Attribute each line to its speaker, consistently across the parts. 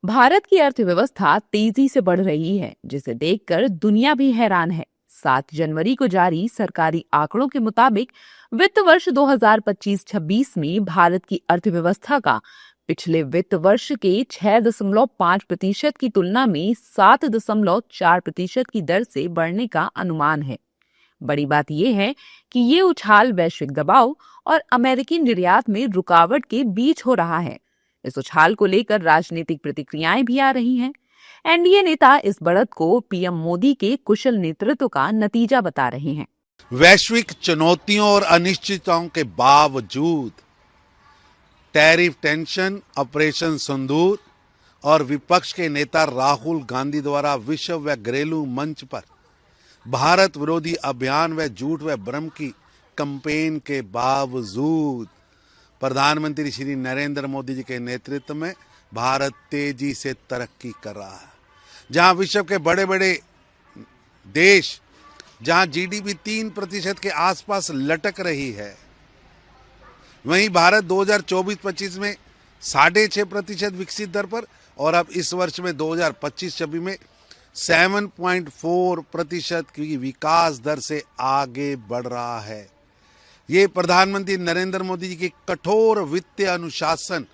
Speaker 1: भारत की अर्थव्यवस्था तेजी से बढ़ रही है, जिसे देखकर दुनिया भी हैरान है। 7 जनवरी को जारी सरकारी आंकड़ों के मुताबिक वित्त वर्ष 2025-26 में भारत की अर्थव्यवस्था का पिछले वित्त वर्ष के 6.5% की तुलना में 7.4% की दर से बढ़ने का अनुमान है। बड़ी बात यह है कि ये उछाल वैश्विक दबाव और अमेरिकी निर्यात में रुकावट के बीच हो रहा है। इस उछाल को लेकर राजनीतिक प्रतिक्रियाएं भी आ रही हैं। एनडीए नेता इस बढ़त को पीएम मोदी के कुशल नेतृत्व का नतीजा बता रहे हैं।
Speaker 2: वैश्विक चुनौतियों और अनिश्चितताओं के बावजूद टैरिफ टेंशन, ऑपरेशन सिंदूर और विपक्ष के नेता राहुल गांधी द्वारा विश्व व घरेलू मंच पर भारत विरोधी अभियान व झूठ व भ्रम की कैंपेन के बावजूद प्रधानमंत्री श्री नरेंद्र मोदी जी के नेतृत्व में भारत तेजी से तरक्की कर रहा है। जहां विश्व के बड़े बड़े देश, जहां जीडीपी 3% के आसपास लटक रही है, वहीं भारत 2024-25 में 6.5% विकसित दर पर और अब इस वर्ष में 2025-26 में 7.4% की विकास दर से आगे बढ़ रहा है। ये प्रधानमंत्री नरेंद्र मोदी जी की कठोर वित्तीय अनुशासन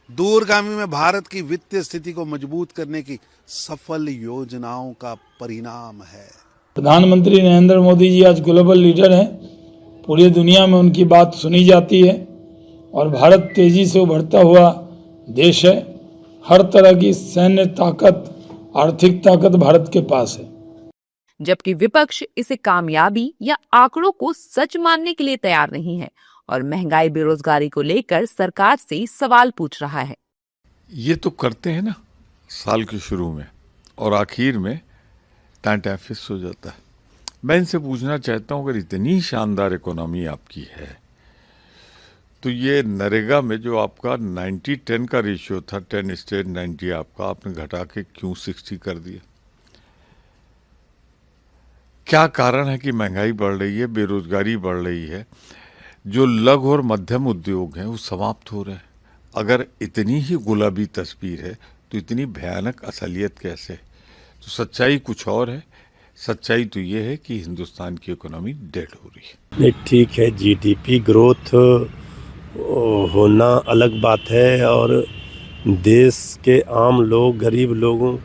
Speaker 2: दूरगामी में भारत की वित्तीय स्थिति को मजबूत करने की सफल योजनाओं का परिणाम है।
Speaker 3: प्रधानमंत्री नरेंद्र मोदी जी आज ग्लोबल लीडर हैं। पूरी दुनिया में उनकी बात सुनी जाती है और भारत तेजी से उभरता हुआ देश है। हर तरह की सैन्य ताकत, आर्थिक ताकत भारत के पास है।
Speaker 1: जबकि विपक्ष इसे कामयाबी या आंकड़ों को सच मानने के लिए तैयार नहीं है और महंगाई, बेरोजगारी को लेकर सरकार से सवाल पूछ रहा है।
Speaker 4: ये तो करते हैं ना साल के शुरू में और आखिर में टाइफिस हो जाता है। मैं इनसे पूछना चाहता हूँ, अगर इतनी शानदार इकोनॉमी आपकी है तो ये नरेगा में जो आपका 90-10 का रेशियो था, 10 स्टेट 90 आपका, आपने घटा के क्यों 60 कर दिया? क्या कारण है कि महंगाई बढ़ रही है, बेरोजगारी बढ़ रही है, जो लघु और मध्यम उद्योग हैं वो समाप्त हो रहे हैं? अगर इतनी ही गुलाबी तस्वीर है तो इतनी भयानक असलियत कैसे? तो सच्चाई कुछ और है। सच्चाई तो ये है कि हिंदुस्तान की इकोनॉमी डेड हो रही है।
Speaker 5: नहीं, ठीक है, जीडीपी ग्रोथ होना अलग बात है और देश के आम लोग, गरीब लोगों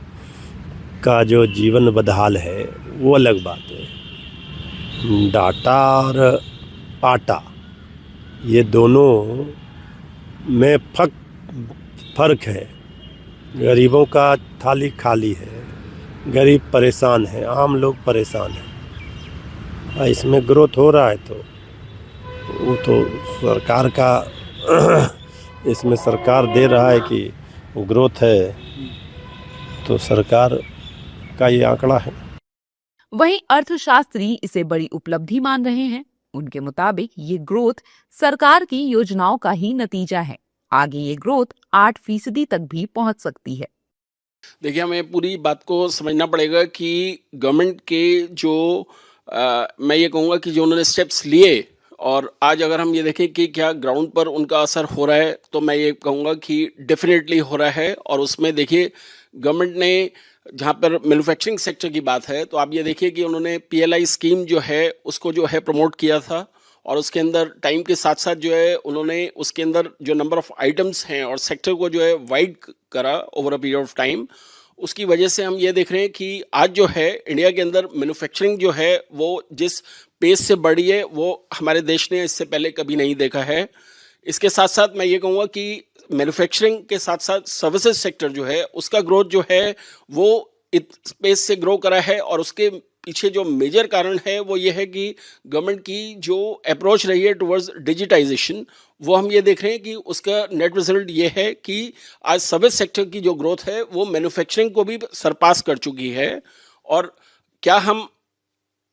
Speaker 5: का जो जीवन बदहाल है वो अलग बात है। डाटा और आटा, ये दोनों में फर्क है। गरीबों का थाली खाली है, गरीब परेशान है, आम लोग परेशान हैं। इसमें ग्रोथ हो रहा है तो वो तो सरकार का इसमें सरकार दे रहा है कि ग्रोथ है, तो सरकार का ये आंकड़ा है।
Speaker 1: वहीं अर्थशास्त्री इसे बड़ी उपलब्धि मान रहे हैं। उनके मुताबिक ये ग्रोथ सरकार की योजनाओं का ही नतीजा है। आगे ये ग्रोथ 8% तक भी पहुंच सकती है।
Speaker 6: देखिए, हमें पूरी बात को समझना पड़ेगा कि गवर्नमेंट के जो मैं ये कहूँगा कि जो उन्होंने स्टेप्स लिए और आज अगर हम ये देखें कि क्या ग्राउंड पर उनका असर हो रहा है, तो मैं ये कहूँगा कि डेफिनेटली हो रहा है। और उसमें देखिए, गवर्नमेंट ने जहाँ पर मैन्युफैक्चरिंग सेक्टर की बात है, तो आप ये देखिए कि उन्होंने पीएलआई स्कीम जो है उसको जो है प्रमोट किया था और उसके अंदर टाइम के साथ साथ जो है उन्होंने उसके अंदर जो नंबर ऑफ आइटम्स हैं और सेक्टर को जो है वाइड करा over a period of time. उसकी वजह से हम ये देख रहे हैं कि आज जो है इंडिया के अंदर मैन्युफैक्चरिंग जो है वो जिस पेस से बढ़ी है वो हमारे देश ने इससे पहले कभी नहीं देखा है। इसके साथ साथ मैं ये कहूँगा कि मैन्युफैक्चरिंग के साथ साथ सर्विसेज सेक्टर जो है उसका ग्रोथ जो है वो इस पेस से ग्रो करा है और उसके पीछे जो मेजर कारण है वो ये है कि गवर्नमेंट की जो अप्रोच रही है टुवर्ड्स डिजिटाइजेशन, वो हम ये देख रहे हैं कि उसका नेट रिजल्ट ये है कि आज सर्विस सेक्टर की जो ग्रोथ है वो मैन्युफैक्चरिंग को भी सरपास कर चुकी है। और क्या हम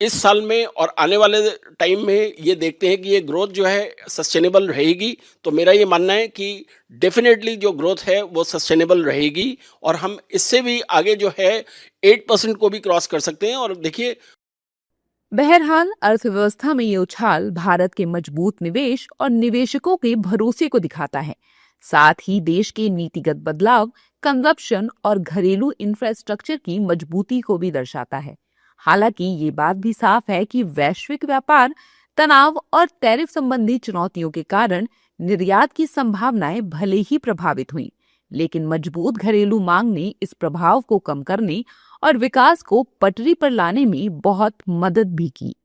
Speaker 6: इस साल में और आने वाले टाइम में ये देखते हैं कि ये ग्रोथ जो है सस्टेनेबल रहेगी, तो मेरा ये मानना है कि डेफिनेटली जो ग्रोथ है वो सस्टेनेबल रहेगी और हम इससे भी आगे जो है 8% को भी क्रॉस कर सकते हैं। और देखिए,
Speaker 1: बहरहाल अर्थव्यवस्था में ये उछाल भारत के मजबूत निवेश और निवेशकों के भरोसे को दिखाता है। साथ ही देश के नीतिगत बदलाव कंजप्शन और घरेलू इंफ्रास्ट्रक्चर की मजबूती को भी दर्शाता है। हालांकि ये बात भी साफ है कि वैश्विक व्यापार तनाव और टैरिफ संबंधी चुनौतियों के कारण निर्यात की संभावनाएं भले ही प्रभावित हुई, लेकिन मजबूत घरेलू मांग ने इस प्रभाव को कम करने और विकास को पटरी पर लाने में बहुत मदद भी की।